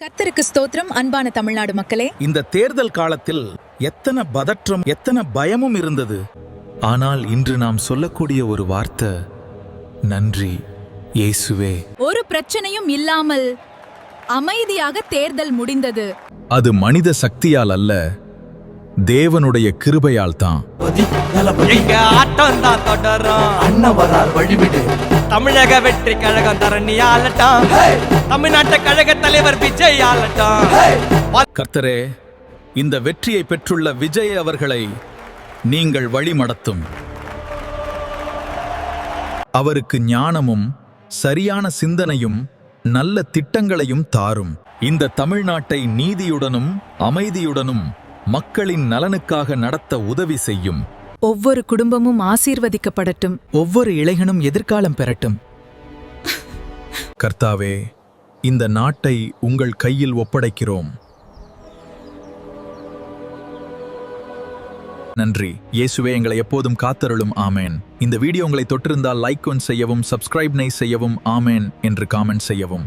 கர்த்தருக்கு ஸ்தோத்திரம். அன்பான தமிழ்நாடு மக்களே, இந்த தேர்தல் காலத்தில் எத்தனை பதற்றம், எத்தனை பயமும் இருந்தது. ஆனால் இன்று நாம் சொல்லக்கூடிய ஒரு வார்த்தை, நன்றி இயேசுவே. ஒரு பிரச்சனையும் இல்லாமல் அமைதியாக தேர்தல் முடிந்தது. அது மனித சக்தியால் அல்ல, தேவனுடைய கிருபையால் தான். எங்க ஆட்டம் தான் தொடரும், அண்ணன் வரார் வழிவிடு. தமிழக வெற்றி கழகம் தரணி ஆளட்டம், தமிழ்நாட்டு கழக தலைவர் விஜய் ஆளட்டம். கர்த்தரே, இந்த வெற்றியை பெற்றுள்ள விஜய் அவர்களை நீங்கள் வழிநடத்தும். அவருக்கு ஞானமும் சரியான சிந்தனையும் நல்ல திட்டங்களையும் தாரும். இந்த தமிழ்நாட்டை நீதியுடனும் அமைதியுடனும் மக்களின் நலனுக்காக நடத்த உதவி செய்யும். ஒவ்வொரு குடும்பமும் ஆசீர்வதிக்கப்படட்டும். ஒவ்வொரு இளைஞனும் எதிர்காலம் பெறட்டும். கர்த்தாவே, இந்த நாட்டை உங்கள் கையில் ஒப்படைக்கிறோம். நன்றி இயேசுவே, எங்களை எப்போதும் காத்தருளும். ஆமேன். இந்த வீடியோ உங்களை தொட்டிருந்தால் லைக் செய்யவும், சப்ஸ்கிரைப் செய்யவும், ஆமேன் என்று காமெண்ட் செய்யவும்.